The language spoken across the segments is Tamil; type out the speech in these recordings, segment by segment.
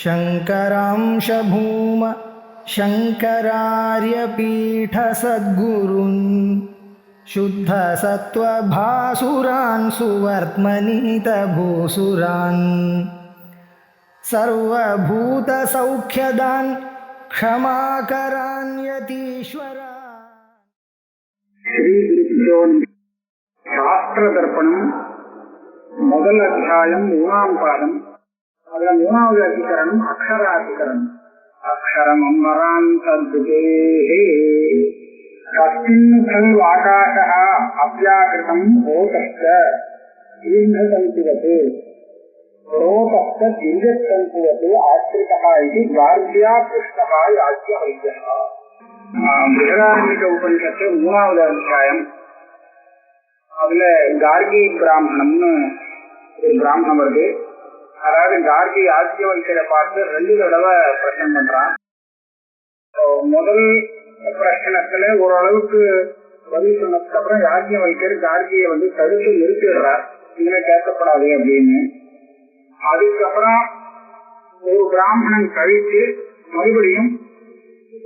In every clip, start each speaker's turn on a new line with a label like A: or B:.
A: शङ्करांश भूम शङ्करार्यपीठसद्गुरून् शुद्धसत्त्वभासुरान् सुवर्त्मनीतभूसुरान् सर्वभूतसौख्यदान् क्षमाकरान् यतीश्वरान्.
B: शास्त्रदर्पणम् முதல் அத்தியாயம் 3ஆம் பாதம். அதுல 3வது அதிகரணம் அக்ஷராதிகரணம். அக்ஷரம் அம்பராந்தே கஸ்மின் खलु ஆகாசः அவ்யாகிருதம் ஓதஸ்ய தீர்घतन्तुवत् ரோதஸ்ய தீர்घतन्तुवत् ஆஸ்ரிதः इति गार्ग्या पृष्टः याज्ञवल्क्यः. बृहदारण्यक उपनिषத்து 3வது அத்தியாயம். அதுல கார்கி பிராமணம்னு ஒரு பிராமணம் வருது. அதாவது கார்கி யாஜ்ஞவல்க்யரை பார்த்து 2 தடவை பிரச்சனை பண்றான். முதல் பிரச்சனத்துல ஓரளவுக்கு பதில் சொன்னதுக்கு அப்புறம் யாஜ்ஞவல்க்யர் கார்கியை தடுத்து நிறுத்திடுறார், இனிமே கேட்கப்படாது அப்படின்னு. அதுக்கப்புறம் ஒரு பிராமணன் கழித்து மறுபடியும்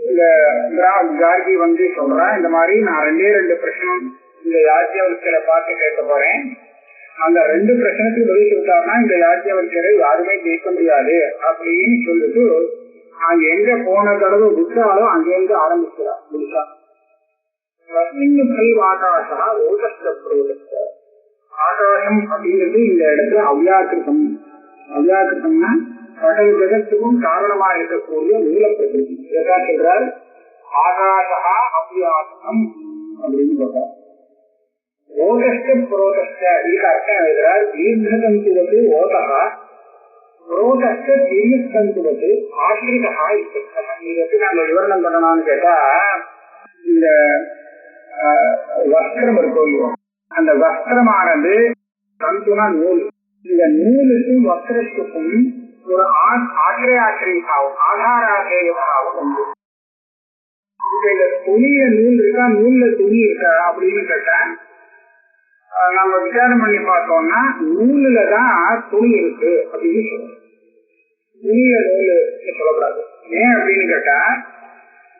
B: இந்த கார்கி சொல்றான், இந்த மாதிரி நான் 2 பிரச்சனை இந்த யாஜ்ஞவல்க்யரை பார்த்து கேட்க போறேன். அந்த 2 பிரச்சனைக்கு பதில் சொல்லிட்டாருன்னா இந்த யாஜ்ஞவல்க்யரை யாருமே ஜெயிக்க முடியாது அப்படின்னு சொல்லிட்டு அங்க எங்க போன தடவை விட்டாலோ அங்கிருந்து ஆரம்பிக்கிறார். முடிச்சா ஆகாசா ஓதஸ்த ஆகாசம் அப்படிங்கிறது இந்த இடத்துல அவ்யாக்கிருதம். அவ்யாக்கிருதம்னா சகல ஜெகத்துக்கும் காரணமா இருக்கக்கூடிய மூல பிரகிருதி. எதா சொல்றார், ஆகாசா அவ்யாக்கிருதம் அப்படின்னு சொல்றார். ஓதஸ்த புரோதஸ்த இதுக்கு அர்த்தம் எழுதுறார். தீர்घतन्तुवत् ஓதः புரோதஸ்த தீர்घतन्तुवत् ஆஸ்ரிதः. இது எப்படி நாங்க விவரணம் பண்ணணும்னு கேட்டா, இந்த வஸ்திரம் இருக்கும், அந்த வஸ்திரமானது தந்துனா நூல். இந்த நூலுக்கும் வஸ்திரத்துக்கும் ஒரு ஆசிரிய பாவம், ஆதாராதேய பாவம் உண்டு. இந்த துணிய நூல் இருக்கா, நூல்ல துணி இருக்கா அப்படின்னு கேட்டா நம்ம விசாரம் பண்ணி பார்த்தோம்னா நூலுலதான் துணி இருக்கு அப்படின்னு சொல்றோம். துணிய நூலு சொல்லக்கூடாது. ஏன் அப்படின்னு கேட்டா,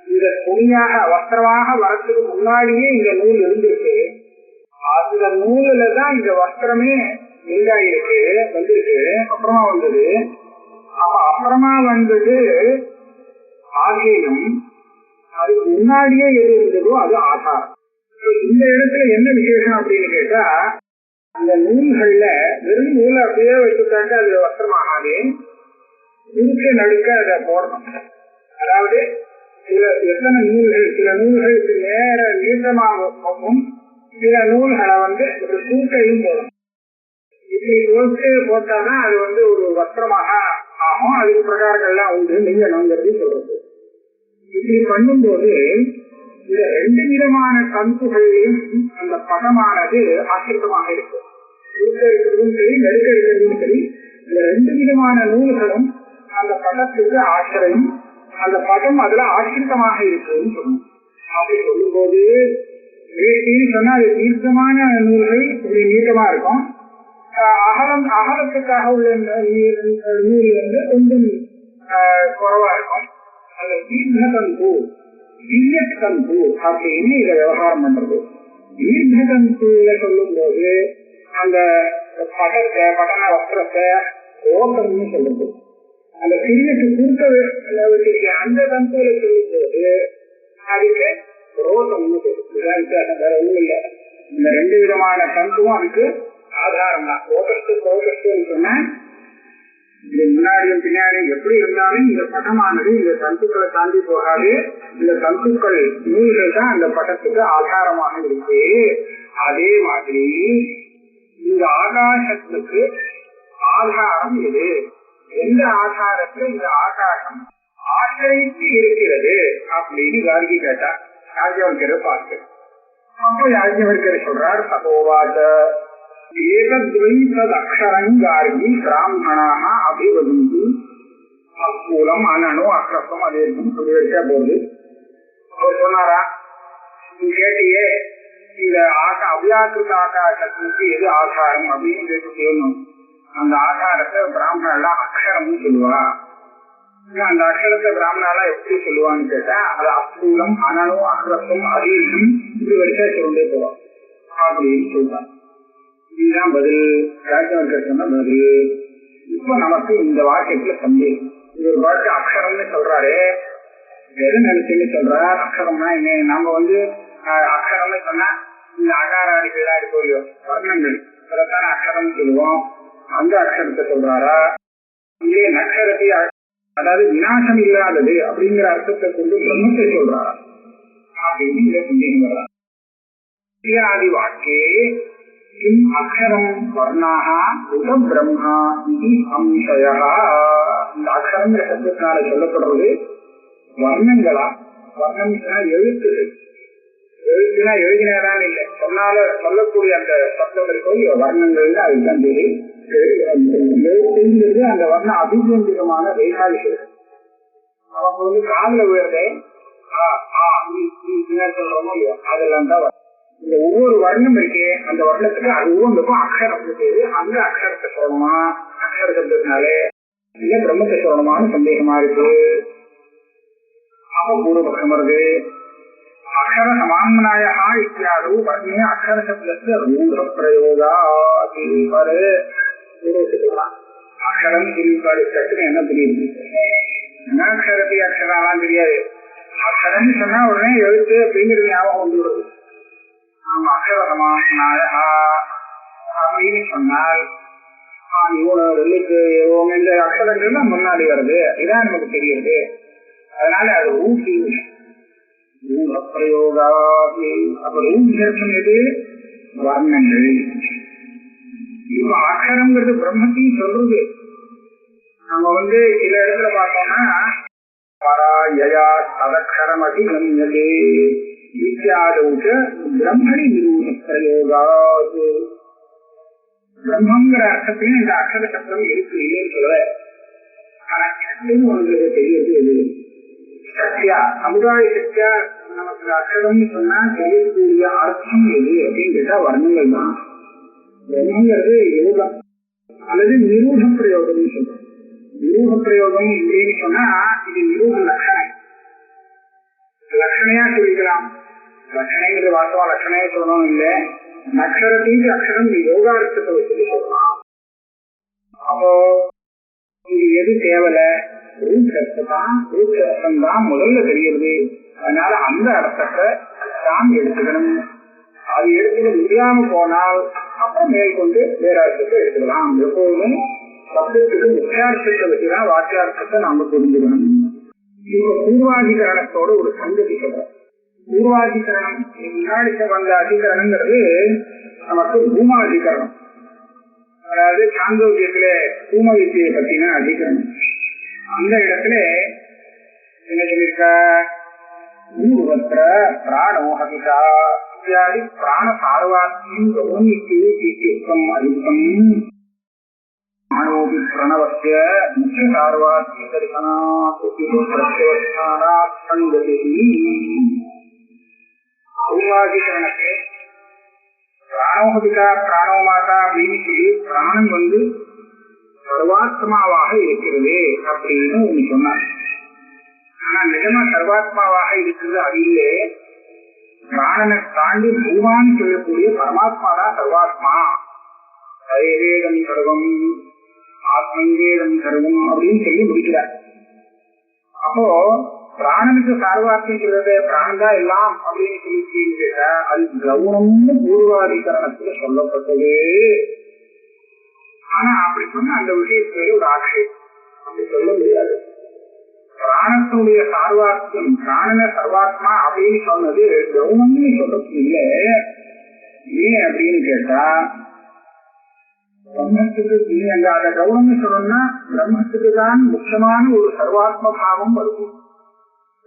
B: இந்த துணியாக வஸ்திரமாக வரத்துக்கு முன்னாடியே இந்த நூல் இருந்திருக்கு. அந்த நூலுலதான் இந்த வஸ்திரமே உண்டாயிருக்கு, வந்திருக்கு, அப்புறமா வந்தது. அப்ப அப்புறமா வந்தது ஆகியம், அதுக்கு முன்னாடியே எது இருந்ததோ அது ஆதாரம். இந்த இடத்துல என்ன விசேஷம் அப்படின்னு கேட்டா, அந்த நூல்கள்ல வெறும் நூலை அப்படியே வச்சுட்டாக்க அது வஸ்திரமாகாது. நூற்று நடுக்க அதை போடணும். அதாவது எத்தனை நூல்கள், சில நூல்களுக்கு நேர நீட்டமாகவும் சில நூல்களை ஒரு சூட்டையும் போடணும். இப்படி போட்டாதான் அது ஒரு வஸ்திரமாக ஆகும். அதுக்கு பிரகாரங்கள்லாம் உண்டு, லிங்கனங்கிறது சொல்றது. இப்படி பண்ணும்போது இந்த 2 விதமான தந்துகளையும் அந்த பதமானது ஆசிரியமாக இருக்கும். இருக்க இருக்கிறதும் சரி, நெருக்க இருக்கிறதும் சரி, இந்த 2 விதமான நூல்களும் அந்த பதத்துக்கு ஆசிரியம், அந்த பதம் அதுல ஆசிரியமாக இருக்குன்னு சொல்லணும். அப்படி சொல்லும் போது சொன்னா அது தீர்க்கமான நூல்கள் இப்படி நீட்டமா இருக்கும். அகலத்துக்காக உள்ள நூல் கொஞ்சம் குறைவா இருக்கும். அது தீர்க்கதந்து திவ்யதந்து அப்படின்னு இதை விவகாரம் பண்றது. தீர்க்கதந்துல சொல்லும் போது அந்த படத்தை, படன வஸ்திரத்தை ஓட்டம்னு சொல்றது. அந்த சிறியத்து கூட்ட வச்சிருக்க அந்த தந்துல சொல்லும் போது அதுக்கு ரோசம்னு சொல்றது. வேற ஒண்ணும் இல்லை. இந்த 2 விதமான தந்துவும் அதுக்கு ஆதாரம் தான். ஓட்டத்து ரோகத்துன்னு சொன்னா இது முன்னாடியும் பின்னாடியும் எப்படி இருந்தாலும் இந்த படமானது இந்த தந்துக்களை தாண்டி போகாது. இந்த தந்துக்கள் நூல்கள் தான் அந்த படத்துக்கு ஆதாரமாக இருக்கு. அதே மாதிரி இந்த ஆகாசத்துக்கு ஆதாரம் எது, எந்த ஆதாரத்தில் இந்த ஆகாசம் ஆசிரியத்து இருக்கிறது அப்படின்னு கார்கி கேட்டார். யாஜ்ஞவல்க்யரை பார்த்து அப்போ யாஜ்ஞவல்க்யர் சொல்றார், சகோவாச்ச ஏகத்வைதக்ஷரம் கார்கி பிராமணாக அபிவதந்தி அக்கூலம் அனனு அக்ரசம் அதே சொல்லி வச்சா போது அவர் சொன்னாரா, நீ கேட்டியே இந்த அவ்யாக்கிருத ஆகாசத்துக்கு எது ஆதாரம் அப்படின்னு கேட்டு கேட்கணும். அந்த ஆதாரத்தை பிராமணர் எல்லாம் அக்ஷரம்னு சொல்லுவா. அந்த அக்ஷரத்தை பிராமணால எப்படி சொல்லுவான்னு கேட்டா அது அஸ்தூலம் அனனு அக்ரத்தும் அதீர்க்கும் இது வரைக்கும் சொல்லிட்டே போறோம் அப்படின்னு சொல்றாங்க. இதுதான் பதில். ராஜ்யவர்கர் சொன்ன பதில். இப்ப நமக்கு இந்த வாக்கியத்துல சந்தேகம். இது ஒரு வாக்கிய அக்ஷரம்னு சொல்றாரு, எது நினைச்சுன்னு சொல்றார்? அக்ஷரம்னா என்ன? நம்ம அக்ஷரம்னு சொன்னா இந்த அகாராதிகள்லாம் இருக்கும் இல்லையோ வர்ணங்கள், அதைத்தான் அக்ஷரம் சொல்லுவோம். அந்த அக்ஷரத்தை சொல்றாரா, இங்கே நக்ஷரத்தை அதாவது விநாசம் இல்லாதது அப்படிங்கிற அர்த்தத்தை கொண்டு பிரம்மத்தை சொல்றாரா அப்படின்னு இதை சந்தேகம் வர்றார். ஆதி வாக்கே கிம் அக்ஷரம் வர்ணாக உத பிரம்மா இது அம்சயா. இந்த அக்ஷரங்கிற சப்தத்தினால சொல்லப்படுறது வர்ணங்களா? வர்ணம் எழுத்துகள். எழுத்துனா எழுதினதான் இல்லை, சொன்னால சொல்லக்கூடிய அந்த சப்தம் இருக்கோ வர்ணங்கள் அதுதான் பேரு. எழுத்துங்கிறது அந்த வர்ண அபிஜந்திகமான ரேகாதிகள். அவங்க காதல உயர்ந்தே சொல்றோமோ இல்லையோ அதெல்லாம் தான். இந்த ஒவ்வொரு வர்ணம் இருக்கே அந்த வர்ணத்துக்கு அது ஒவ்வொன்றுக்கும் அக்ஷரம் பேரு. அந்த அக்ஷரத்தை சொல்லணுமா அக்ஷர சப்தத்தினாலே இல்ல பிரம்மத்தை சொல்லணுமான்னு சந்தேகமா இருக்கு. அப்ப பூர்வபக்ஷம் வருது. அக்ஷர சமான்மனாயா இத்தியாது வர்ணே அக்ஷர சப்தத்துல ரூಢ பிரயோகா பாரு. அக்ஷரம் திருப்பாடு சட்டுன்னு என்ன தெரியுது? அக்ஷரத்தை அக்ஷரெல்லாம் தெரியாது. அக்ஷரம் சொன்னா உடனே எழுத்து அப்படிங்கிறது ஞாபகம் வந்து விடுது. நாம அக்ஷர சமான்மனாயா அப்படின்னு சொன்னால் இந்த அக்ஷரங்கள் முன்னாடி வருது, இதான் நமக்கு தெரியுது. அதனால அது ஊசி பிரயோகா. அப்ப ஊசி எது? வர்ணங்கள். இப்ப அக்ஷரம்ங்கிறது பிரம்மத்தையும் சொல்றது. நம்ம சில இடத்துல பார்த்தோம்னா பராயா ததக்ஷரம் அதிகம்யதே இத்தியாதவுக்கு பிரம்மணி நிரூப பிரயோகா. பிரம்மங்கிற அர்த்தத்தையும் இந்த அக்ஷர சப்தம் இருக்கு இல்லைன்னு சொல்ல. ஆனா உங்களுக்கு தெரியுது எது? சத்யா சமுதாய சத்யா நமக்கு அக்ஷரம்னு சொன்னா தெரியக்கூடிய அர்த்தம் எது அப்படின்னு கேட்டா வர்ணங்கள் தான். பிரம்மங்கிறது யோகம் அல்லது நிரூப பிரயோகம் சொல்றோம். நிரூப பிரயோகம் அப்படின்னு சொன்னா இது நிரூப லட்சணை. லட்சணையா சொல்லிக்கலாம். லட்சணைங்கிறது வாசவா லட்சணையா சொல்லணும் இல்லை. அக்ஷரத்துக்கு அக்ஷரம் யோகார்த்தத்தை வச்சு சொல்லலாம். அப்போ இது எது தேவல? ரூபம் தான் முதல்ல தெரியுது. அதனால அந்த அர்த்தத்தை தான் எடுத்துக்கணும். அது எடுத்துக்க முடியாம போனால் அப்புறம் மேற்கொண்டு வேற அர்த்தத்தை எடுத்துக்கலாம். எப்போதுமே சப்தத்துக்கு முக்கியார்த்தத்தை வச்சுதான் வாக்கியார்த்தத்தை நாம புரிஞ்சுக்கணும். இப்ப பூர்வாதிகரணத்தோட ஒரு சங்கதி சொல்றோம். பூர்வாதிகரணம் முன்னாடி வந்த அதிகரணங்கிறது நமக்கு பூமாதிகரணம். அதாவது சாந்தோக்கியத்துல பூம வித்தியை பத்தின அதிகரணம். அந்த இடத்துல என்ன சொல்லியிருக்க? ஊர்வத்திர பிராணோஹபிதா இத்தியாதி பிராண சார்வாத்மியம் கௌரவம் அதிகம் மானோபி பிரணவத்திய முக்கிய சார்வாத்மிய தரிசனாத் பிரத்யவஸ்தானாத் சங்கதி. பூர்வாதிகரணத்தை பிராணோஹபிதா பிராணோ மாதா அப்படின்னு சொல்லி பிராணன் சர்வாத்மாவாக இருக்கிறது அப்படின்னு ஒண்ணு சொன்னார். ஆனா நிஜமா சர்வாத்மாவாக இருக்கிறது அது இல்லை. பிராணனை தாண்டி பூமான்னு சொல்லக்கூடிய பரமாத்மா தான் சர்வாத்மா. வேதம் சர்வம் ஆத்மவேதம் சர்வம் அப்படின்னு சொல்லி முடிக்கிறார். அப்போ பிராணனுக்கு சார்வாத்மம் சொல்றது பிராணம் தான் எல்லாம் அப்படின்னு சொல்லி கேட்டா அது கவுனம்னு பூர்வாதிகரணத்துல சொல்லப்பட்டது. ஆனா அப்படி சொன்ன அந்த விஷயத்துல ஒரு ஆட்சேபம் அப்படி சொல்ல முடியாது. பிராணத்துடைய சார்வாத்மம் பிராணன சர்வாத்மா அப்படின்னு சொன்னது கவுனம்னு சொல்றது இல்லை. ஏன் அப்படின்னு கேட்டா பிரம்மத்துக்கு நீ அந்த கவுனம்னு சொல்லணும்னா பிரம்மத்துக்கு தான் முக்கியமான ஒரு சர்வாத்ம பாவம் வரும்.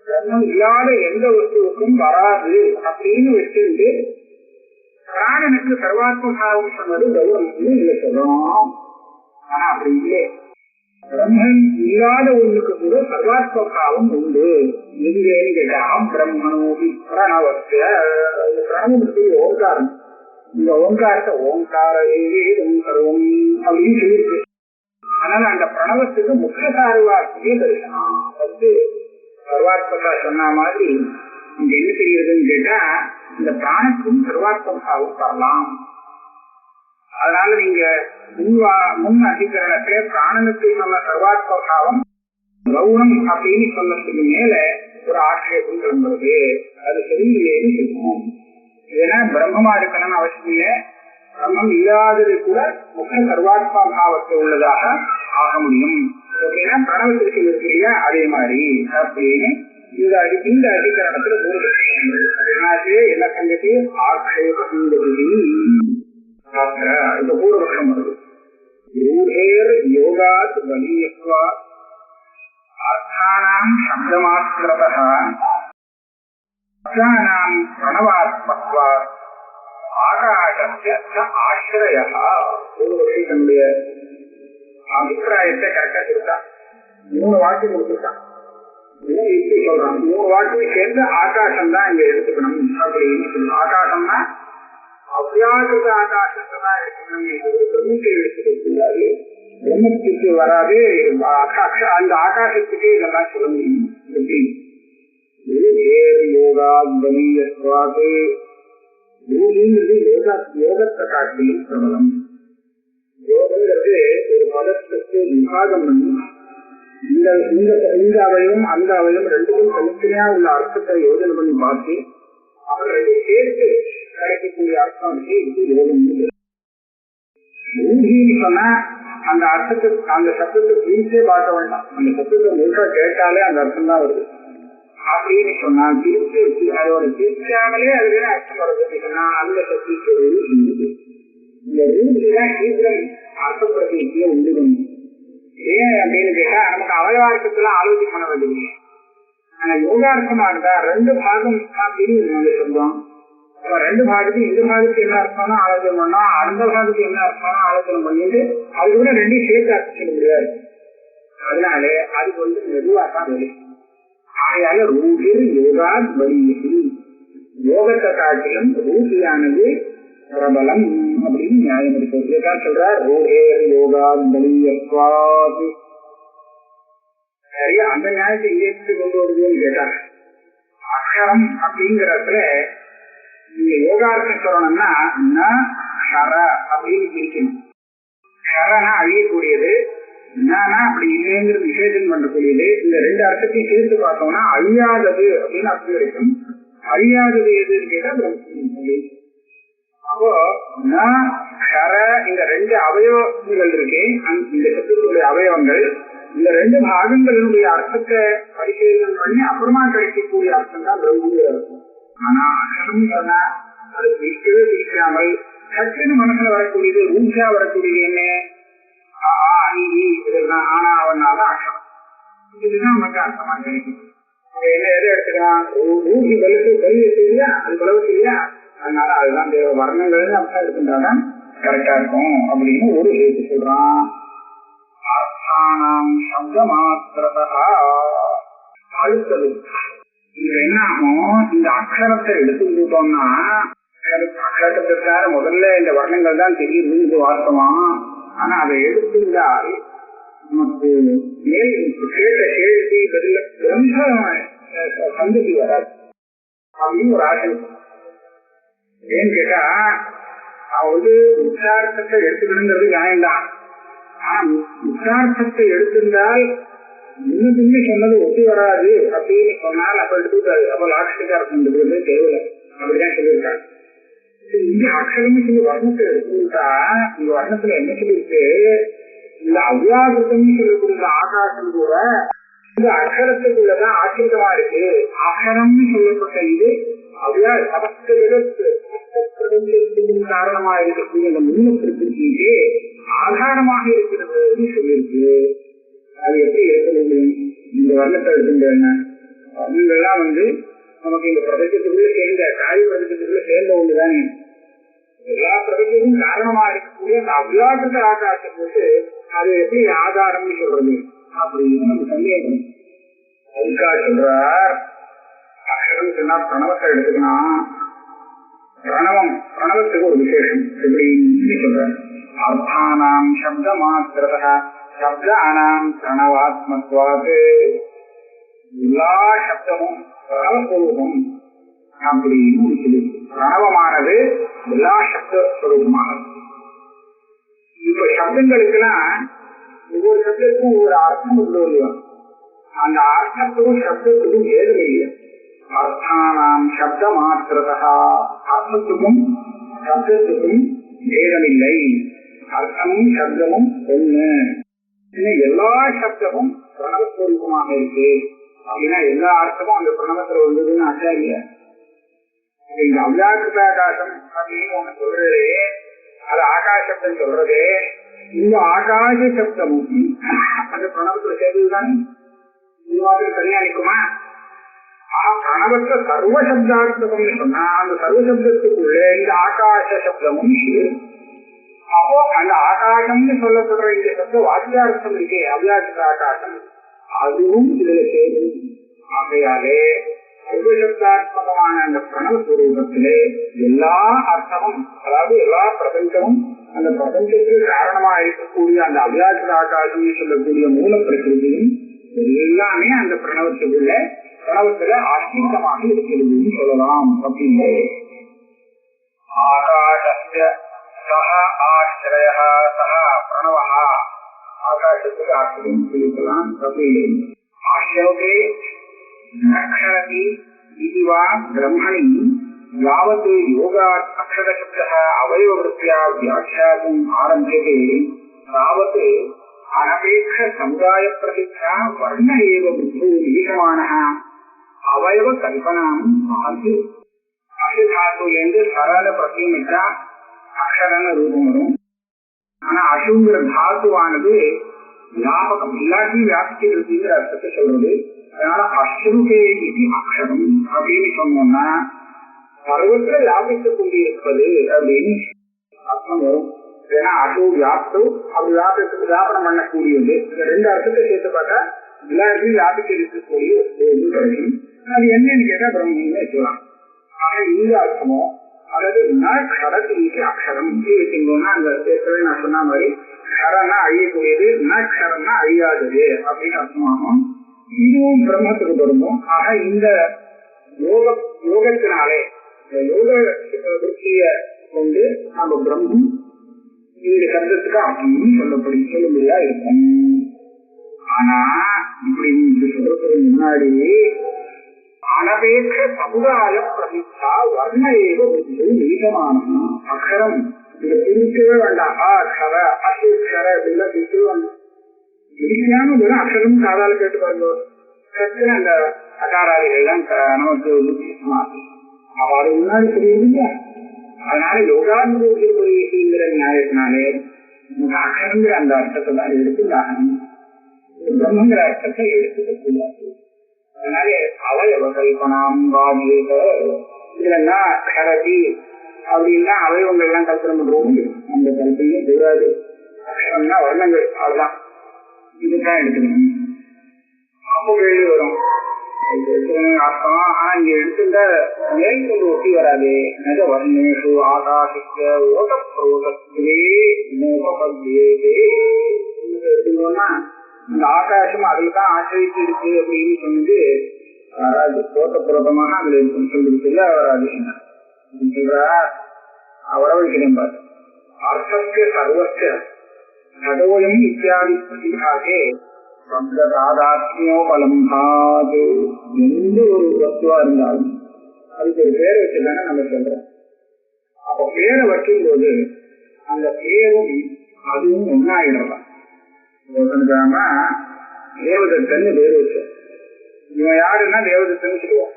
B: பிரம்மம் இல்லாத எந்த வஸ்துவுக்கும் வராது அப்படின்னு வச்சிருந்து பிராணனுக்கு சர்வாத்ம பாவம் சொன்னது கௌரவம்னு இல்ல சொல்லணும். ஆனா அப்படி இல்லை. பிரம்மன் இல்லாத ஒன்றுக்கு கூட சர்வாத்ம பாவம் உண்டு. எங்கேன்னு கேட்டா பிரம்மனோபி பிரணவத்திய பிரணவத்துக்கு ஓங்காரம். இந்த ஓங்காரத்தை ஓங்கார சர்வம் அப்படின்னு சொல்லியிருக்கு. அதனால அந்த பிரணவத்துக்கு முக்கிய சார்வார்த்தையே தரிசனம். வந்து சர்வாத்மகா சொன்ன மாதிரி இங்க என்ன தெரியுதுன்னு கேட்டா இந்த பிராணத்துக்கும் சர்வாத்மகாவும் வரலாம். அதனால நீங்க முன் அதிகரணத்திலே பிராணனுக்கு சொன்ன சர்வாத்மகாவும் கௌனம் அப்படின்னு சொன்னதுக்கு மேல ஒரு ஆட்சேபம் கிளம்புறது, அது சரியில்லைன்னு சொல்லுவோம். ஏன்னா பிரம்மமா இருக்கணும்னு அவசியம் இல்லை, பிரம்மம் இல்லாதது கூட முக்கிய சர்வாத்மா பாவத்தை உள்ளதாக ஆக முடியும். ஏன்னா பிரணவத்திற்கு இருக்கு இல்லையா, அதே மாதிரி அப்படின்னு இந்த அதிகரணத்துல கூறுகிறது. என்ன சங்கத்தி ஆட்சேப இந்த பூர்வபக்ஷம் வருது. யோகாத் பலியத்வா அர்த்தானாம் சப்தமாத்திரதः அர்த்தானாம் பிரணவாத்மத்வாத் ஆகாசஸ்ய ஆசிரயः. பூர்வபக்ஷி தன்னுடைய அபிப்பிராயத்தை கரெக்டா சொல்லிட்டான். 3 வாக்கு கொடுத்துட்டான். இப்படி சொல்றான், 3 வாக்கு சேர்ந்து ஆகாசம் தான் இங்க எடுத்துக்கணும் அப்படின்னு சொல்லணும். ஆகாசம்னா அவ்வியாகிருத ஆகாசத்தை தான் எடுத்துக்கணும், பிரமிக்கை எடுத்துக்கூடாது, பிரம்மத்துக்கு வராது. அந்த ஆகாசத்துக்கு இதெல்லாம் சொல்ல முடியும். எப்படி யோகா பலியத்வாது, யோகத்தை காட்டிலும் பிரபலம். யோகங்கிறது ஒரு பதத்துக்கு விவாதம் பண்ணி இந்த அவையும் அந்த அவையும் ரெண்டுக்கும் தனித்தனியா உள்ள அர்த்தத்தை யோஜனை பண்ணி பார்த்து அவர்களை சேர்த்து கிடைக்கக்கூடிய அர்த்தம் யோகம். சொன்னா அந்த அர்த்தத்துக்கு அந்த சத்தத்தை பிரிச்சே பார்க்க வேண்டாம், அந்த சத்தத்தை முழுக்க கேட்டாலே அந்த அர்த்தம் தான் வருது அப்படின்னு சொன்னா பிரிச்சு அதோட பிரிச்சாமலே அதுவே அர்த்தம் வருது சொன்னா அந்த சக்திக்கு இருந்தது. இந்த ரூபிதான் சீக்கிரம் அர்த்தப்படுத்திய உண்டு. ஏன் அப்படின்னு கேட்டா நமக்கு அவயவார்த்தத்துல ஆலோசனை பண்ண வேண்டியது. ஆனா யோகார்த்தமா இருந்தா 2 பாகம் பிரிவு சொல்றோம். 2 பாகத்துக்கு இந்த பாகத்துக்கு என்ன அர்த்தம்னா ஆலோசனை பண்ணோம், அந்த பாகத்துக்கு என்ன அர்த்தம்னா ஆலோசனை பண்ணிட்டு அது கூட 2 சேர்த்து அர்த்தம் முடியாது. அதனால அது மெதுவா தான் வரும். ஆகையால ரூபில் யோகா பலியது, யோகத்தை காட்டிலும் ரூபியானது பிரபலம் அப்படின்னு நியாயம் இருக்கு. இதுதான் சொல்றார் யோகா பலியத்வாது. சரியா அந்த நியாயத்தை இயற்கை கொண்டு வருதுன்னு கேட்டார். அக்ஷரம் அப்படிங்கிறதுல நீங்க யோகார்த்தம் சொல்லணும்னா ஷர அப்படின்னு பிரிக்கணும். ஷரனா அழியக்கூடியது, என்னன்னா அப்படி இல்லைங்கிறது விசேஷம் பண்ணக்கூடியது. இந்த 2 அர்த்தத்தையும் சேர்த்து பார்த்தோம்னா அழியாதது அப்படின்னு அர்த்தம் கிடைக்கும். அழியாதது எதுன்னு கேட்டா பிரம்ம. அப்போ இந்த 2 அவயவங்கள் இருக்கு, இந்த சத்துருடைய அவயவங்கள், இந்த 2 பாகங்களினுடைய அர்த்தத்தை பரிசீலனை பண்ணி அப்புறமா கிடைக்கக்கூடிய அர்த்தம் தான் பிரம்மங்கிற அர்த்தம். ஆனா அக்ஷரம் சொன்னா அது பிரிக்கவே பிரிக்காமல் சத்துன்னு மனசுல வரக்கூடியது, ரூஷா வரக்கூடியது என்ன ஆனாவனால அக்ஷரம். இதுதான் நமக்கு அர்த்தமா கிடைக்கும். என்ன எதை எடுத்துக்கலாம், ஊசி பலுக்கு பலி இருக்கு இல்லையா, அது பலவுக்கு இல்லையா, அதனால அதுதான் தேவ வர்ணங்கள் அப்பா இருக்கின்றாதான் கரெக்டா இருக்கும் அப்படின்னு ஒரு ஹேத்து சொல்றான். அர்த்தானாம் சப்த மாத்திரதா. அடுத்தது இது என்ன ஆகும், இந்த அக்ஷரத்தை எடுத்துக்கிட்டோம்னா அக்ஷரத்திற்காக முதல்ல இந்த வர்ணங்கள் தான் தெரியுது வார்த்தமா. ஆனா அதை எடுத்துட்டால் நமக்கு மேல் கேட்ட கேள்வி பதில ரொம்ப சந்ததி வராது அப்படின்னு ஒரு ஆசை. ஏன்னு கேட்டா அவரு உச்சார்த்தத்தை எடுத்துக்கணுங்கிறது நியாயம்தான். ஆனா உச்சார்த்தத்தை எடுத்திருந்தால் முன்ன சொன்னது ஒட்டி வராது அப்படின்னு சொன்னால் அப்ப எடுத்துக்காது. அப்ப லாட்சிகார்த்தம் தேவையில்லை அப்படிதான் சொல்லியிருக்காங்க. இங்க அக்ஷரம்னு சொல்லி வர்ணத்தை எடுத்துக்கிட்டா இந்த வர்ணத்துல என்ன சொல்லிருக்கு, இந்த அவ்யாகிருத்தம் சொல்லக்கூடிய ஆகாசம் கூட இந்த அக்ஷரத்துக்குள்ளதான் ஆசிரியமா இருக்கு. அக்ஷரம்னு சொல்லப்பட்ட இது அவ்யா காரணமா இருக்கக்கூடிய இந்த முன்னத்திற்கு ஆதாரமாக இருக்கிறது சொல்லியிருக்கு. அது எப்படி இருக்கிறது, இந்த வர்ணத்தை எடுத்துங்க. வர்ணங்கள்லாம் நமக்கு இந்த பிரபஞ்சத்துக்குள்ள சேர்ந்த காய் பிரபஞ்சத்துக்குள்ள சேர்ந்த ஒண்ணுதானே. எல்லா பிரபஞ்சமும் காரணமா இருக்கக்கூடிய அந்த அவ்யாகிருத ஆகாசத்துக்கு அது எப்படி ஆதாரம்னு சொல்றது அப்படின்னு நம்ம சந்தேகம். அதுக்காக சொல்றார் அக்ஷரம் சொன்னா பிரணவத்தை எடுத்துக்கணும். பிரணவத்துக்கு ஒரு விசேஷம் எப்படின்னு சொல்ற. அர்த்தானாம் சப்த மாத்திரதா சப்தானாம் பிரணவாத்மத்வாத் எல்லா சப்தமும் பிரணவஸ்வரூபம் அப்படின்னு சொல்லி பிரணவமானது எல்லா சப்தஸ்வரூபமானது. இப்ப சப்தங்களுக்கெல்லாம் ஒவ்வொரு சப்தத்துக்கும் ஒவ்வொரு அர்த்தம் உண்டு இல்லையா? அந்த அர்த்தத்துக்கும் சப்தத்துக்கும் ஏதும் இல்லை. அர்த்தானாம் சப்த மாத்திரதா அர்த்தத்துக்கும் சப்தத்துக்கும் ஏதமில்லை. அர்த்தமும் சப்தமும் ஒண்ணு. எல்லா சப்தமும் பிரணவஸ்வரூபமாக இருக்கு அப்படின்னா எல்லா அர்த்தமும் அந்த பிரணவத்துல வந்ததுன்னு அர்த்தம் இல்லையா? இந்த அவ்யாக்கிருதாகாசம் அப்படின்னு ஒண்ணு சொல்றதே, அது ஆகாசப்தம் சொல்றதே, இந்த ஆகாச சப்தமும் அந்த பிரணவத்துல சேர்ந்ததுதானே. இது மாதிரி தனியா நிற்குமா? பிரணவத்தை சர்வசப்தார்த்தம்னு சொன்னா அந்த சர்வசப்தத்துக்குள்ள இந்த ஆகாச சப்தமும் அப்போ அந்த ஆகாசம்னு சொல்லப்படுற இந்த சப்த வாக்கியார்த்தம் இருக்கே அவ்யாக்கிருத ஆகாசம், அதுவும் இதுல சேரும். ஆகையாலே சர்வசப்தாத்மகமான அந்த பிரணவஸ்வரூபத்திலே எல்லா அர்த்தமும், அதாவது எல்லா பிரபஞ்சமும், அந்த பிரபஞ்சத்துக்கு காரணமா இருக்கக்கூடிய அந்த அவ்யாக்கிருத ஆகாசம் சொல்லக்கூடிய மூல பிரகிருதியும் எல்லாமே அந்த பிரணவத்துக்குள்ள பிரணவத்துல ஆசிரியமாக இருக்கிறதுன்னு சொல்லலாம். அப்படின்னு ஆகாசஸ்ய சஹ ஆஸ்ரயஹ சஹ பிரணவஹ, ஆகாசத்துக்கு ஆசிரியம் சொல்லிக்கலாம். ஆஸ்யோகே நக்ஷரதி இதுவா பிரம்மணி யாவத் யோகாத் அக்ஷரசப்தः அவயவவருத்தியா வியாख्यातुम् ஆரம்பியதே தாவத் அனபேக்ஷ சமுதாய பிரசித்தா வர்ண ஏவ புத்தோ விதிகமானः அவயவ கல்பனாம் ஆதி. அசுதாத்துலேருந்து சரள பிரத்தியம் வச்சா அக்ஷரன்னு ரூபம் வரும். ஆனா அசுங்கிற தாத்துவானது வியாபகம் எல்லாத்தையும் வியாபிச்சிருக்குங்கிற அர்த்தத்தை சொல்றது. அதனால அஸ்ருகே இது அக்ஷரம் அப்படின்னு சொன்னோம்னா சர்வத்தில வியாபித்துக் கொண்டிருப்பது அப்படின்னு அர்த்தம் வரும். ஏன்னா அசு வியாப்து அப்படி வியாபத்துக்கு வியாபனம் பண்ணக்கூடியது. இந்த ரெண்டு அர்த்தத்தை சேர்த்து பார்த்தா எல்லா இடத்தையும் வியாபித்து இருக்கக்கூடிய கிடைக்கும். அது என்னன்னு கேட்டா பிரம்மன்னு வச்சுக்கலாம். ஆக இந்த அர்த்தமோ அல்லது நரத்து அக்ஷரம் வச்சுக்கோன்னா அந்த சேர்க்கவே நான் சொன்ன மாதிரி க்ஷரம்னா அழியக்கூடியது, நக்ஷரம்னா அழியாதது அப்படின்னு அர்த்தமாகும். இதுவும் பிரம்மத்துக்கு பொருந்தும். ஆக இந்த யோகத்தினாலே யோக விருத்திய கொண்டு நம்ம பிரம்மம் இந்த சப்தத்துக்கு அப்படின்னு சொல்லும்படியா இருக்கும். ஆனா இப்படி சொல்றதுக்கு முன்னாடி அனபேட்ச சமுதாய பிரதிஷ்டா வர்ண ஏவ புத்தி நீதமான அக்ஷரம் இதை பிரிக்கவே வேண்டாம். அக்ஷர அசுக்ஷர அப்படிலாம் பிரிக்கவே வேண்டாம். பிரிக்காம வெறும் அக்ஷரம் சாதாரண கேட்டு பாருங்க. அந்த அகாராதிகள்லாம் நமக்கு அவ்வாறு முன்னாடி தெரியுதுங்க. அதனால யோகானுபவிக்கிற நியாயத்தினாலே இந்த அக்ஷரங்கிற அந்த அர்த்தத்தை தான் எடுத்துக்காகணும், பிரம்மங்கிற அர்த்தத்தை எடுத்துக்க கூடாது. அதனால அவயவ கல்பனாம் பாதியேக இல்லைன்னா அக்ஷரதி அப்படின்னா அவயவங்கள்லாம் கல்பனை பண்றோம். அந்த கல்பனையே கூடாது. அக்ஷரம்னா வர்ணங்கள், அதுதான் இதுதான் எடுத்துக்கணும். அப்போ கேள்வி வரும் அர்த்தம். ஆனா இங்க எடுத்துட்ட மேல் கொண்டு ஒட்டி வராது. நெஜ வர்ணேஷு ஆகாசிக்க ஓட்ட புரோதே எடுத்துக்கணும்னா இந்த ஆகாசம் அதுலதான் ஆசிரியத்து இருக்கு அப்படின்னு சொன்னது வராது. ஓட்டப்புரோதமாக அதுல இருக்குன்னு சொல்லி சொல்ல வராது. அவரவழிக்கிறேன் பாரு. அர்த்தஸ்ய சர்வஸ்ய கடோயம் இத்தியாதி பிரதிபாகே சப்தாதாத்மியோபலம்பாது. எந்த ஒரு வஸ்துவா இருந்தாலும் அதுக்கு ஒரு பேரை வச்சுதானே நம்ம சொல்றோம். அப்ப பேரை வைக்கும் போது அந்த பேரும் அதுவும் ஒன்னாயிடலாம். தேவதத்தன்னு பேர் வச்சோம். இவன் யாருன்னா தேவதத்தன்னு சொல்லுவான்.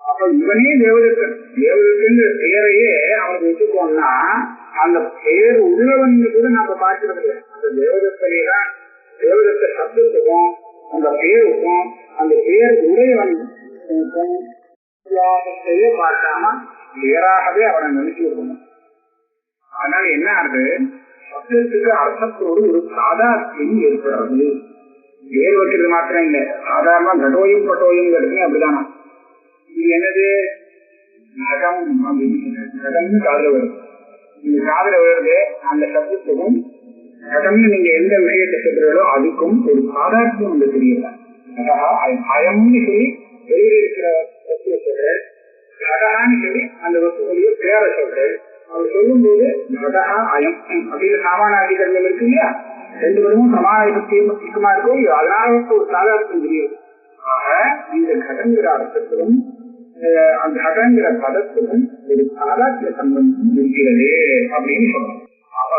B: அப்ப இவனே தேவதத்தன். தேவதத்தன்ற பெயரையே அவனுக்கு வச்சுக்கோன்னா அந்த பெயர் உள்ளவன் கூட நம்ம பார்க்கிறது. அந்த தேவதத்தனே தான் தேவதத்த சப்தத்துக்கும் அந்த பேருக்கும் அந்த பேர் உடையவனுக்கும் பார்க்காம பேராகவே அவனை நினைச்சு இருக்கணும். அதனால என்ன ஆகுது, சப்தத்துக்கு அர்த்தத்தோடு ஒரு சாதாரணம் ஏற்படாது. பேர் வைக்கிறது மாத்திரம் இல்லை, சாதாரண கடோயும் பட்டோயும் கிடைக்கும். அப்படிதானா இது என்னது நகம் அப்படின்னு, நகம்னு காதல வருது. இந்த காதல வருது அந்த சப்தத்துக்கும் கடம்னு நீங்க எந்த விஷயத்தை சொல்றீங்களோ அதுக்கும் ஒரு சாதாரணம் வந்து தெரியல. பயம்னு சொல்லி வெளியில இருக்கிற வஸ்துவை சொல்றேன், கடகான்னு சொல்லி அந்த வஸ்துடைய பேரை சொல்றேன். அவர் சொல்லும் போது கடகா அயம் அப்படின்னு சாமான அதிகாரங்கள் இருக்கு இல்லையா, ரெண்டு பேரும் சமான சுத்தமா இருக்கும். அதனால ஒரு சாதாரணம் தெரியுது. ஆக இந்த கடங்கிற அர்த்தத்திலும் அந்த கடங்கிற பதத்திலும் ஒரு சாதாரண சம்பந்தம் இருக்கிறது அப்படின்னு சொல்றோம். அப்ப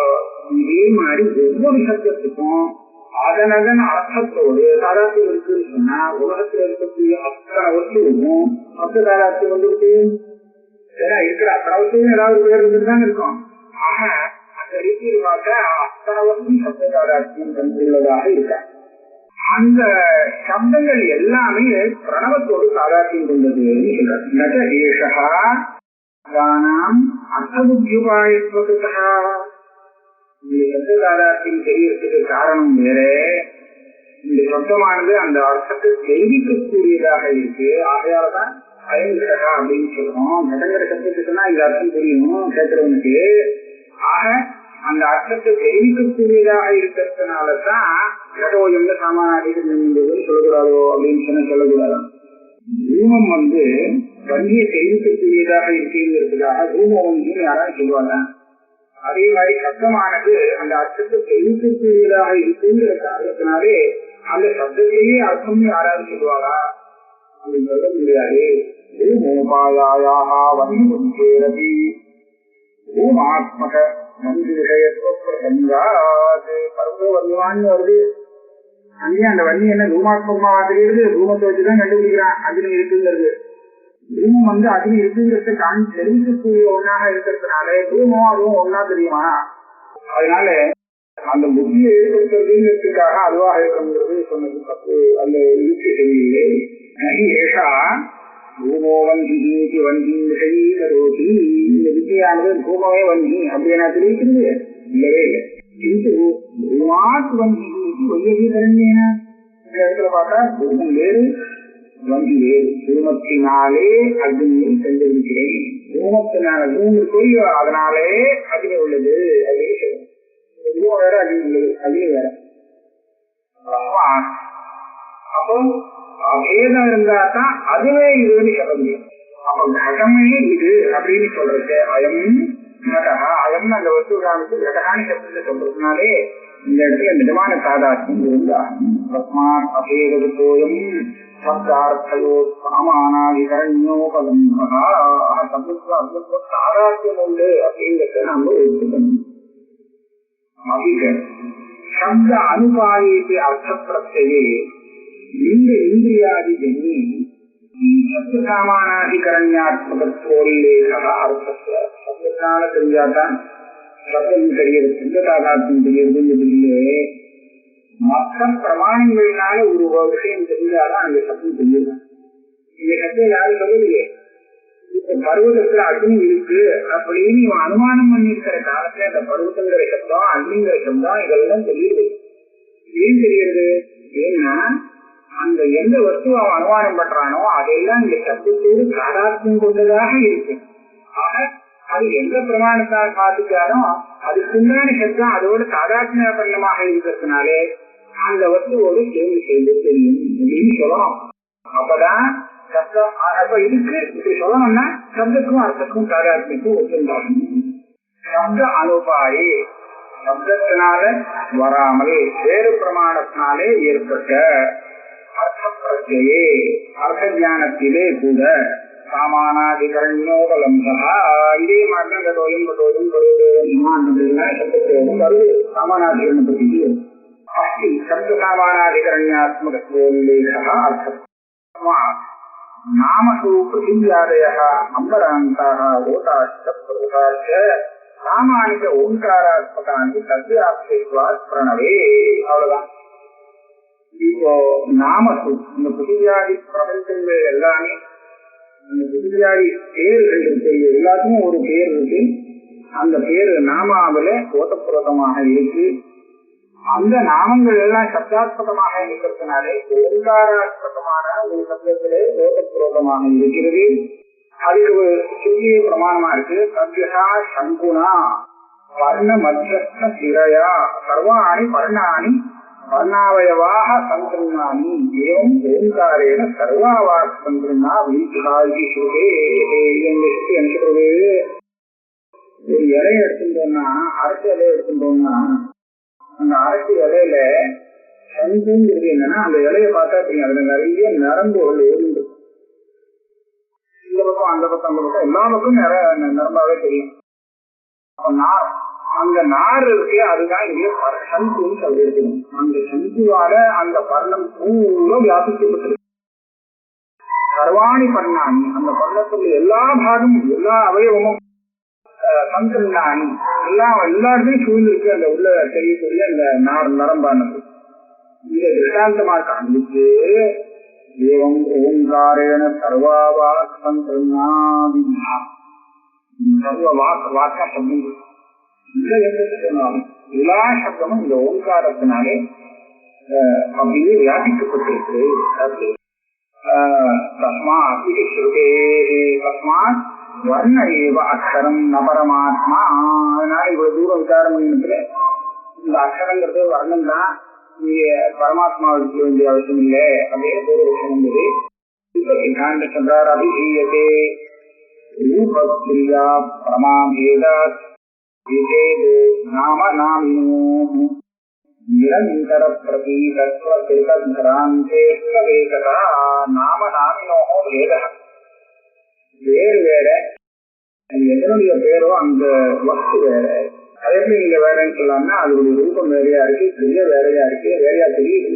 B: இதே மாதிரி ஒவ்வொரு சப்தத்துக்கும் அதனதன் அர்த்தத்தோடு தாராத்தியம் இருக்குன்னு சொன்னா உலகத்துல இருக்கக்கூடிய அத்தனை வஸ்துவும் சப்த தாராத்தியம் வந்துருக்கு. இருக்கிற அத்தனை வஸ்துவும் ஏதாவது பேர் இருந்துதான் இருக்கும். ஆக அந்த ரீதியில் பார்த்த அத்தனை வஸ்துவும் சப்த தாராத்தியம் தந்துள்ளதாக இருக்க. அந்த சப்தங்கள் எல்லாமே பிரணவத்தோடு தாராத்தியம் கொண்டதுன்னு சொல்றாங்க. அர்த்தபுத்தியுபாயத்வகா இந்த சப்ததாராத்தியம் தெரியறதுக்கு காரணம் வேற. இந்த சப்தமானது அந்த அர்த்தத்தை தெரிவிக்கக்கூடியதாக இருக்கு. ஆகையாலதான் அயங்கடகா அப்படின்னு சொல்றோம். கடங்கிற சப்தத்துக்குன்னா இந்த அர்த்தம் தெரியணும் கேட்கிறவனுக்கு. ஆக அந்த அர்த்தத்தை தெரிவிக்கக்கூடியதாக இருக்கிறதுனாலதான் கடோயம்ல சாமானியம் சொல்லக்கூடாதோ அப்படின்னு சொல்லக்கூடாது. தூமம் வண்டியை தெரிவிக்கக்கூடியதாக இருக்குங்கிறதுக்காக தூம வங்கின்னு யாராவது சொல்லுவாங்க. அதே மாதிரி சப்தமானது அந்த அர்த்தத்தை தெரிவிக்கக்கூடியதாக இருக்குங்கிற காரணத்தினாலே அந்த சப்தத்திலேயே அர்த்தம் யாராவது சொல்லுவாரா அப்படின்னு சொல்ல முடியாது. வன்னிரதி பூமாத்மக நன்றி விஷயத்துவ பிரசங்காது பருவ வன்னிவான்னு வருது. அங்கே அந்த வன்னி என்ன தூமாத்மகமா தெரியுது, தூமத்தை வச்சுதான் கண்டுபிடிக்கிறான் அக்னி இருக்குங்கிறது. தூமம் அக்னி இருக்குங்கிறத தான் தெரிவிக்கக்கூடிய ஒன்னாக இருக்கிறதுனால தூமம் அதுவும் ஒன்னா தெரியுமா? அதனால அந்த புத்தியை ஏற்படுத்துறதுங்கிறதுக்காக அதுவாக இருக்கணுங்கிறது சொன்னது தப்பு. அந்த இருக்கு தெரியலே. ஏஷா தூமோ வந்தி வந்தி விஷயி இந்த வித்தியானது தூமமே வந்தி அப்படின்னா தெரிவிக்கிறது இல்லவே இல்லை. தூமாத் வந்தி ஒய்யதி தெரிஞ்சேன இந்த இடத்துல பார்த்தா தூமம் வேறு வந்தி வேறு. தூமத்தினாலே அக்னியை கண்டுபிடிக்கிறேன். தூமத்தினால தூமி போய் அதனாலே அக்னி உள்ளது அப்படின்னு சொல்லுவோம். தூமம் வேற அக்னி உள்ளது, அக்னி வேற. அப்போ அபேதம் இருந்தா தான் அதுவே இதுன்னு சொல்ல முடியும். அப்ப கடமே இது அப்படின்னு சொல்றது அயம் கடகா. அயம் அந்த வஸ்து காலத்து கடகான சப்தத்தை சொல்றதுனாலே இந்த இடத்துல நிஜமான சாதாரணம் இருந்தாகும். தஸ்மாத் அபேதோயம் சப்தார்த்தயோ சாமானாதிகரண்யோபலம் சப்தத்துக்கு சாதாரணம் உண்டு அப்படிங்கிறத நாம ஒத்துக்கணும். சப்த அனுபாயத்தை அர்த்த பிரத்யே இந்த இந்திரியாதி ஜன்னி சப்த சாமானாதிகரண்யாத்மகோல்லேக அர்த்தத்தை சப்தத்தினால தெரிஞ்சாதான் சப்தம் தெரியுது, சிந்த சாதாரணம் தெரியுதுங்கிறதுலே மற்ற பிரமாணங்களினால ஒரு விஷயம் தெரிஞ்சாதான் அந்த சப்தம் தெரியுது. இந்த சப்தம் யாரும் சொல்லலையே. இப்ப பருவதத்துல அக்னி இருக்கு அப்படின்னு இவன் அனுமானம் பண்ணிருக்கிற காலத்துல அந்த பருவத்தங்கிற சப்தம் அக்னிங்கிற சப்தம் இதெல்லாம் தெரியுது. ஏன் தெரியுது? ஏன்னா அந்த எந்த வஸ்து அவன் அனுமானம் பண்றானோ அதையெல்லாம் இந்த சப்தத்தோடு சாதாரணம் கொண்டதாக இருக்கு. ஆக அது எந்த பிரமாணத்தால் பார்த்துட்டாலும் அதுக்குண்டான சப்தம் அதோடு சாதாரண பண்ணமாக இருக்கிறதுனாலே அந்த வஸ்துவோடு சேர்ந்து சேர்ந்து தெரியும் அப்படின்னு சொல்லணும். அப்பதான் சப்தம் அப்ப இதுக்கு இப்படி சொல்லணும்னா சப்தத்துக்கும் அர்த்தத்துக்கும் சாதாரணத்துக்கும் ஒத்துண்டாகும். சப்த அனுபாயே சப்தத்தினால வராமல் வேறு பிரமாணத்தினாலே ஏற்பட்ட அர்த்த பிரத்யே அர்த்த ஞானத்திலே கூட சாமானாதிகரண்யோபலம்பா இதே மாதிரி தோயம் பட்டோயம் சப்தத்தோடும் வருது. சாமானாதிகரண பற்றி அஸ்தி சப்த சாமானாதிகரண்யாத்மகோல்லேக அர்த்தம். நாமசு பிருத்திவியாதய அம்பராந்தாக ஓட்டாச்ச பிரபுதாச்ச சாமானிக ஓங்காராத்மகாந்தி சத்யாப்தித்வாத் பிரணவே. அவ்வளவுதான். இப்போ நாமசு இந்த பிருத்திவியாதி பிரபஞ்சங்கள் எல்லாமே இந்த பிருத்திவியாதி பேர்கள் இருக்கு, எல்லாத்துக்கும் ஒரு பேர் இருக்கு. அந்த பேரு நாமாவில ஓட்டப்புறத்தமாக இருக்கு. அந்த நாமங்கள் எல்லாம் சப்தாத்மகமாக இருக்கிறதுனாலே ஓங்காராத்மகமான ஒரு சப்தத்திலே ஓட்டப்புறத்தமாக இருக்கிறது. அதுக்கு ஒரு சிறிய பிரமாணமா இருக்கு. சத்யா சங்குனா வர்ண மத்தியஸ்த சிரையா சர்வாணி வர்ணானி வர்ணாவயவாக சங்கிருண்ணானி ஏவம் ஓங்காரேன சர்வாவாக் சங்கிருண்ணா வீசுகாதி சுகே. எனக்கு ஒரு இலையை எடுத்துட்டோம்னா, அரசு இலையை எடுத்துட்டோம்னா, அந்த அரசு இலையில சங்குங்கிறது என்னன்னா, அந்த இலையை பார்த்தா தெரியும், அதுல நிறைய நரம்புகள் ஓடிந்து இந்த பக்கம் அந்த பக்கம் அந்த பக்கம் எல்லா பக்கம் நரம்பாவே தெரியும். அந்த நார் இருக்கு, அதுதான் இங்கே சங்குன்னு சொல்லி இருக்கணும். அந்த சங்குவால அந்த பர்ணம் பூரா வியாபிக்கப்பட்டிருக்கு. சர்வாணி பர்ணாணி, அந்த பர்ணத்துடைய எல்லா பாகமும் எல்லா அவயவமும் சங்கிருண்ணாணி எல்லாருமே சூழ்ந்திருக்கு. அந்த உள்ள தெரியக்கூடிய அந்த நரம்பானது இதை திருஷ்டாந்தமா காண்பிச்சு ஏவம் ஓங்காரேன சர்வாவாக் சங்கிருண்ணாதி சர்வ வாக்க சப்தம் இந்த எந்த சொன்னாலும் எல்லா சப்தமும் இந்த ஓங்காரத்தினாலே அப்படியே வியாபிக்கப்பட்டிருக்கு. தஸ்மாத் இது ஸ்ருதே தஸ்மாத் வர்ண ஏவ அக்ஷரம் ந பரமாத்மா. அதனால இவ்வளவு தூரம் விசாரம் பண்ணிட்டு இந்த அக்ஷரங்கிறது வர்ணம் தான், இங்க பரமாத்மா எடுக்க வேண்டிய அவசியம் இல்லை அப்படின்னு ஒரு விஷயம் இருந்தது. இப்ப சித்தாந்த சொல்றார் அபிஹீயதே ரூபக்ரியா பிரமாபேதாத் விசேதோ நாம நாமினோ நிரந்தர பிரதீகத்வ கிருதந்திராந்தே வேதா நாம நாமினோ வேத. வேறு வேற, எதனுடைய பேரோ அந்த வஸ்து வேற. அதே எப்படி நீங்க வேறன்னு சொல்லலாம்னா, அதனுடைய ரூபம் வேறையா இருக்கு, கிரியை வேறையா இருக்கு, வேறையா தெரியுது.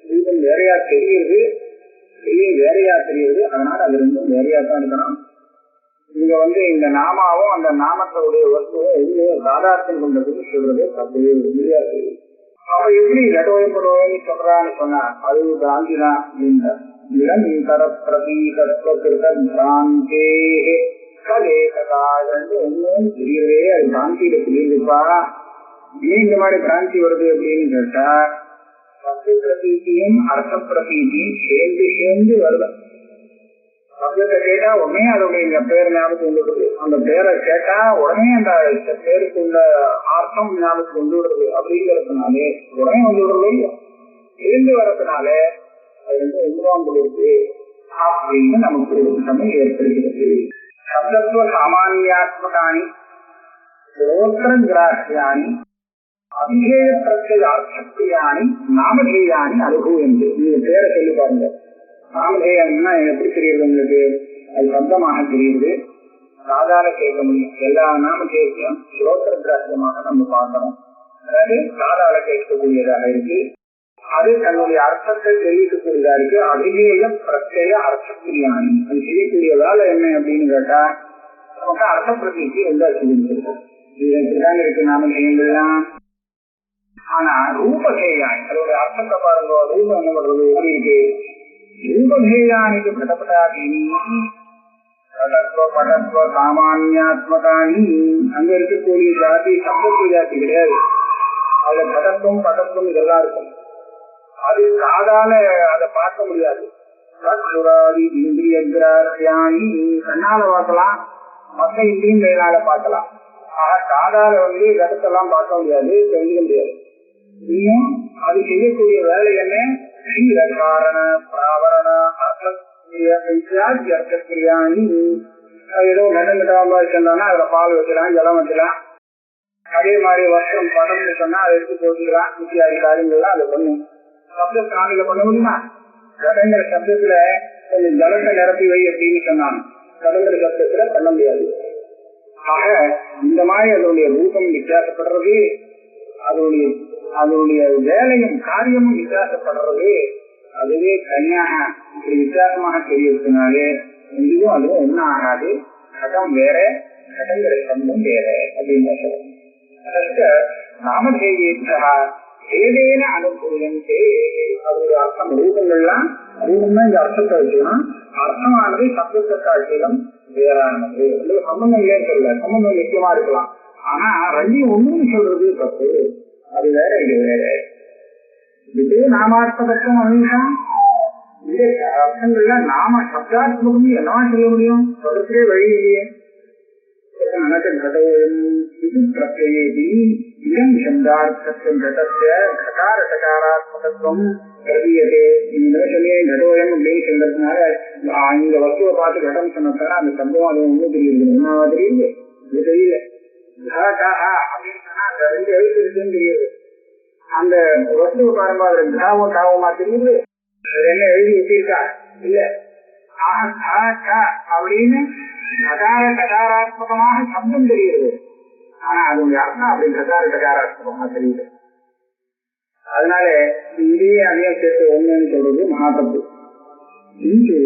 B: ரூபம் வேறையா தெரியுது, கிரியை வேறையா தெரியுது. அதனால அது ரெண்டும் வேறையா தான் இருக்கணும். நீங்க இந்த நாமாவும் அந்த நாமத்தினுடைய வஸ்துவும் எதுவும் சாதாரணம் கொண்டதுன்னு சொல்றது தப்பு முடியாது. அவ எப்படி இடஒயப்படுவோம்னு சொல்றான்னு சொன்னா அது பிராந்தி தான் அப்படின்ற நிரந்தர பிரதீகத்வ கிருதந்திராந்தே ஒன்னும் தெரியவே அது பிராந்தியில தெரியுதுப்பா. ஏன் இந்த மாதிரி பிராந்தி வருது அப்படின்னு கேட்டா, சப்த பிரதீதியும் அர்த்த பிரதீதியும் சேர்ந்து வருது. சப்தத்தை கேட்டா உடனே அதோடைய பேர் ஞாபகத்துக்கு வந்துடுது, அந்த பேரை கேட்டா உடனே அந்த பேருக்கு உள்ள அர்த்தம் ஞாபகத்துக்கு வந்து விடுறது. அப்படிங்கிறதுனாலே உடனே வந்து விடுறது இல்லையா, சேர்ந்து வர்றதுனால அது உருவாங்க இருக்கு அப்படின்னு நமக்கு ஒரு சமயம் ஏற்படுகிறது. சப்தத்துவ சாமானியாத்மகானி ஸ்ரோத்ரங்கிராஹ்யானி அபிஹேய பிரத்யய அர்த்தப்பிரியாணி நாமதேயானி அனுபவந்து. நீங்க பேரை சொல்லி பாருங்க. நாமதேயம்னா எப்படி தெரியுது உங்களுக்கு? அது சப்தமாக தெரியுது, சாதாரண கேட்க முடியும். எல்லா நாமதேயம் ஸ்ரோத்ரங்கிராஹ்யமாக நம்ம பார்க்கணும். அதாவது சாதாரண கேட்கக்கூடியதாக இருக்கு, அது தன்னுடைய அர்த்தத்தை தெரிவிக்கக்கூடியதா இருக்கு. அபிஹேய பிரத்யய அர்த்தப்பிரியாணி, அது செய்யக்கூடிய வேலை என்ன அப்படின்னு கேட்டா, நமக்கு அர்த்த பிரதிக்கு எந்த சொல்லிருக்கோம் இதுதான் இருக்கு நாமதேயங்கள்லாம். ஆனா ரூபதேயானி அதோட அர்த்தத்தை பாருங்க. ரூபம் என்ன பண்றது எப்படி இருக்கு? ரூபதேயானிக்கு பிரதப்படாதீனி படத்துவ சாமானியாத்மகானி. அங்க இருக்கக்கூடிய ஜாதி சம்பத்து ஜாதி கிடையாது. அதுல படத்துவம் இதெல்லாம் இருக்கும். அது காதால அதை பார்க்க முடியாது. இந்திரிய கிராஹ்யானி கண்ணால பார்க்கலாம், மற்ற இந்திரியங்களால பார்க்கலாம். ஆக காதால கருத்தெல்லாம் பார்க்க முடியாது, தெரிஞ்சுக்க முடியாது. இன்னும் அது செய்யக்கூடிய வேலை என்ன? காரண பிராவரண அர்த்தக்கிரியாணி. ஏதோ நடுங்கிட்டாம வச்சிருந்தானா அதுல பால் வைக்கலாம், ஜலம் வைக்கலாம். அதே மாதிரி வஸ்திரம் படம்னு சொன்னா அதை எடுத்து போட்டுக்கலாம். இத்தியாதி காரியங்கள்லாம் அதை பண்ணும். சப்தத்தினால பண்ண முடியுமா? கடங்கிற சப்தத்துல கொஞ்சம் ஜலத்தை நிரப்பி வை அப்படின்னு சொன்னாங்க. கடங்கிற சப்தத்துல பண்ண முடியாது. ஆக இந்த மாதிரி அதனுடைய ரூபம் வித்தியாசப்படுறது, அதனுடைய வேலையும் காரியமும் வித்தியாசப்படுறது. அதுவே தனியாக இப்படி வித்தியாசமாக தெரியறதுனாலே இதுவும் அதுவும் ஒன்னும் ஆகாது. கடம் வேற, கடங்கிற சப்தம் வேற அப்படின்னு சொல்றோம். நாமதேயேச்சா ஏதேன அனுபவந்தே. அதோட அர்த்தம் ரூபங்கள்லாம் ரூபம்னா இந்த அர்த்தத்தை வச்சுக்கலாம். அர்த்தமானது சப்தத்தை காட்டிலும் வேறானது. சம்பந்தம் இல்லைன்னு சொல்லல, சம்பந்தம் நிச்சயமா இருக்கலாம். ஆனா ரெண்டையும் ஒண்ணுன்னு சொல்றது தப்பு. அது வேற, இது வேற. இது நாமாத்மகத்துவம் அனுஷம். இது அர்த்தங்கள்ல நாம சப்தாத்மகம் என்னவா சொல்ல முடியும்? சொல்றதே வழி இல்லையே. घटोयम् इति प्रत्ययेऽपि इदं शब्दार्थस्य घटस्य घटारटकारात्मकत्वं प्रतीयते. இந்த சமய घटोयम् அப்படின்னு சொல்றதுனால இந்த வஸ்துவை பார்த்து घटம் சொன்னதால அந்த சம்பவம் அது ஒன்றும் தெரியுது. என்ன தெரியுது? இது தெரியல. அப்படின்னு சொன்னா அந்த 2 எழுத்து இருக்குன்னு தெரியுது. அந்த வஸ்துவை பாருங்க அதுல கிராவம் தாவமா தெரியுது. என்ன எழுதி வச்சிருக்கா இல்ல. அப்படின்னு ககாராத்மகமாக சப்தம் தெரியுது. ஆனா அதனுடைய அர்த்தம் அப்படி ககாராத்மகமாக தெரியுது. அதனால இதே அதையும் சேர்த்து ஒண்ணுன்னு சொல்றது மகா தப்பு. இங்கு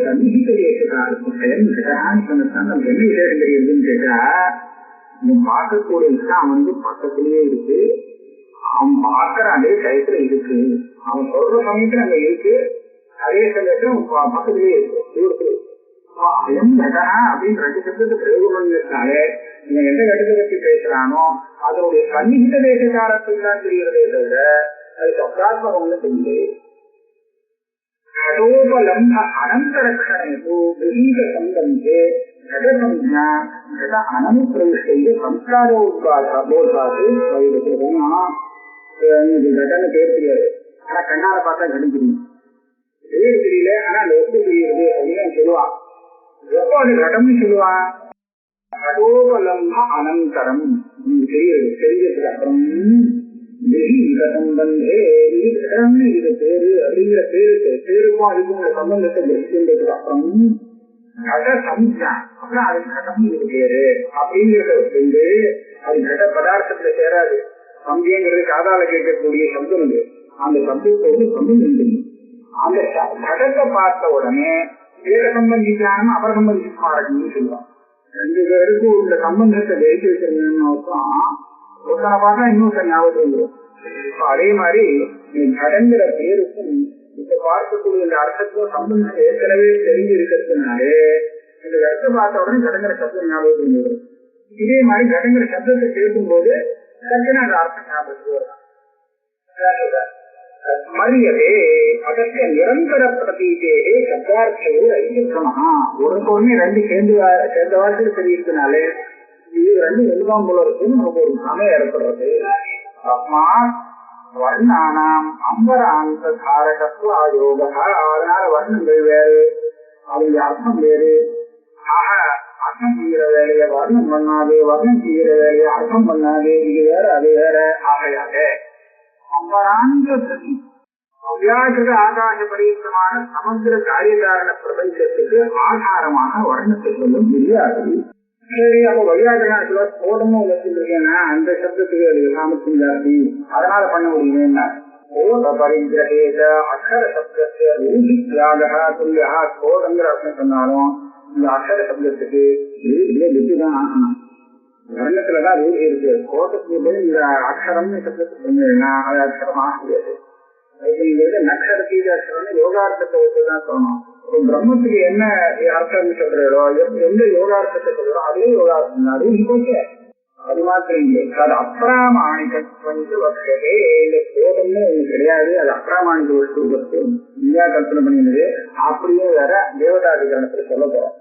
B: சமீப தேசக்காரத்துக்கு நமக்கு என்ன விசேஷம் தெரியுதுன்னு கேட்டா பார்க்கக்கூடிய விஷயம் அவனுக்கு பக்கத்திலேயே இருக்கு. அவன் பார்க்கிற அதே டயத்துல இருக்கு. அவன் சொல்ற சமயத்துல அங்க இருக்கு. அதே சமயத்துல பக்கத்திலேயே இருக்கு. தூரத்துல இருக்கு. அயம் கடா அப்படின்னு 2 சப்தத்தை பிரயோகம் பண்ணிருக்காலே இவன் எந்த இடத்தை பற்றி பேசுறானோ அதனுடைய சன்னிகித தேசக்காரத்துக்கு தான் தெரிகிறதே தவிர அது சப்தாத்மகம்னு தெரியுது. கடோபலம்ப அனந்தரக்ஷணேது விரீத சம்பந்தே கடசம்ஞா கட அனமுப்பிரவிஷ்டை சம்ஸ்காரோத்பாது கடன்னு பேர் தெரியாது. ஆனா கண்ணால பார்த்தா கடி தெரியும். பேர் தெரியல ஆனா அந்த ஒப்பு தெரியுது அப்படின்னு சொல்லுவான். எப்போ அது கடம்னு சொல்லுவான்? கடோபலம்ப அனந்தரம் தெரியுது. தெரிஞ்சதுக்கு அப்புறம் சம்பந்தே இது கடம்னு இது பேரு அப்படிங்கிற பேருக்கும் அதுக்கும் சம்பந்தத்தை தெரிஞ்சதுக்கு அப்புறம் கட சம்ஜா அப்புறம் அதுக்கு கடம் இது பேரு அப்படிங்கிறத வந்து அது கட பதார்த்தத்துல சேராது. சம்ஜங்கிறது காதால கேட்கக்கூடிய சப்தம் இது. அந்த சப்தத்தோடு சம்பந்தம் அந்த கடத்தை பார்த்த உடனே ஏக சம்பந்தி ஞானம் அபர சம்பந்தி ஸ்மாரகம்னு சொல்லுவாங்க. 2 பேருக்கும் இந்த சம்பந்தத்தை வெயிட்டு வச்சிருந்தோம்னா ஒருத்தனை பார்த்தா இன்னொருத்தன் ஞாபகம் வந்துடும். அதே மாதிரி கடங்கிற பேருக்கும் இப்ப பார்க்கக்கூடிய இந்த அர்த்தத்துக்கும் சம்பந்தம் ஏற்கனவே தெரிஞ்சு இருக்கிறதுனாலே இந்த இடத்தை பார்த்த உடனே கடங்கிற சப்தம் ஞாபகம் வந்துடும். இதே மாதிரி கடங்கிற சப்தத்தை கேட்கும் போது டக்குன்னு அந்த அர்த்தம் ஞாபகத்துக்கு வரும். மரியதே அதற்கு நிரந்தர பிரதீதே சப்தார்த்தையோ ஐக்கியமா ஒருக்கு ஒண்ணு 2 சேர்ந்த வார்த்தைகள் தெரியுதுனாலே இது 2 எல்லாம் போல இருக்குன்னு நமக்கு ஒரு சமயம் ஏற்படுறது. தஸ்மாத் வர்ணானாம் அம்பராந்த தாரகத்துவ ஆயோக. அதனால வர்ணங்கள் வேறு அதனுடைய அர்த்தம் வேறு. ஆக அர்த்தம் செய்கிற வேலையை வர்ணம் பண்ணாது, வர்ணம் செய்கிற வேலையை அர்த்தம் பண்ணாது. இது வேற அது வேற. ஆகையாக அம்பராந்த சதி அவ்யாகிருத ஆகாச பரியுக்தமான சமுத்திர காரியகாரண பிரபஞ்சத்துக்கு ஆதாரமாக வர்ணத்தை சொல்ல முடியாது. சரி, அப்ப வையாகரணத்துல கோடமும் வச்சிருக்கேன்னா அந்த சப்தத்துக்கு அது சாமர்த்தியம் ஜாஸ்தி, அதனால பண்ண முடியுமேன்னா கோட பரிகிரகேத அக்ஷர சப்தத்தை ரூபி தியாகா துல்லியா கோடங்கிற அர்த்தம் சொன்னாலும் இந்த அக்ஷர சப்தத்துக்கு புத்திதான் ஆகணும். வர்ணத்துலதான் ரூபி இருக்கு. கோட்டத்துக்கு போய் இந்த அக்ஷரம்னு சப்தத்துக்கு சொன்னீங்கன்னா அது அக்ஷரமாக முடியாது. நக்ஷரத்தீக அக்ஷரம் யோகார்த்தத்தை வச்சுதான் சொல்லணும். பிரம்மத்துக்கு என்ன அர்த்தம் சொல்றோ எந்த யோகார்த்தத்தை சொல்றோம் அதே யோகார்த்தம் அது போச்சு. அது மாத்திரம் இல்லை, அது அப்பிராமாணிகத்துவம் வசதே. இந்த கோபம்னு கிடையாது, அது அப்பிராமாணிக வஸ்து இந்தியா கல்பனை பண்ணினது. அப்படியே வேற தேவதாதிகரணத்துல சொல்ல போறோம்.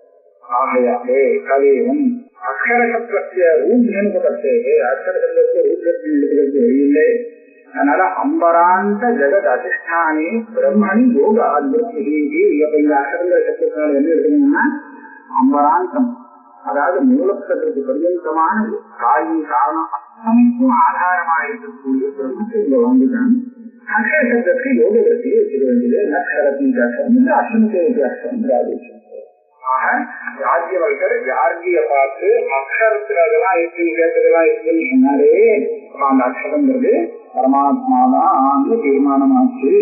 B: ஆகையாலே கலையும் அக்ஷர சப்தத்திய ரூபத்தை அக்ஷர சப்தத்தை ரூபத்தின் எடுத்துக்கிறது வழியில்லை. அதனால அம்பராந்த ஜெகத் அதிஷ்டானே பிரம்மணி யோக அத்புத்தி. இந்த அக்ஷரங்கிற சப்தத்தினால என்ன எடுக்கணும்னா அம்பராந்தம், அதாவது மூலத்திற்கு பர்யந்தமான காரியம் காரணம் அத்தனைக்கும் ஆதாரமாக இருக்கக்கூடிய பிரம்மத்தை இங்க வந்துதான் அக்ஷர சப்தத்துக்கு யோக விருத்தியை வச்சுக்க வேண்டியது. நக்ஷரத்தீக அக்ஷரம் இந்த அஷ்டமி அக்ஷரம். ஆக யாஜ்யவல்கர் யார்கிய பார்த்து அக்ஷரத்துல அதெல்லாம் இருக்கு கேட்டதெல்லாம் இருக்குன்னு சொன்னாலே அந்த அக்ஷரங்கிறது பரமாத்மாதான் தீர்மானமாச்சு.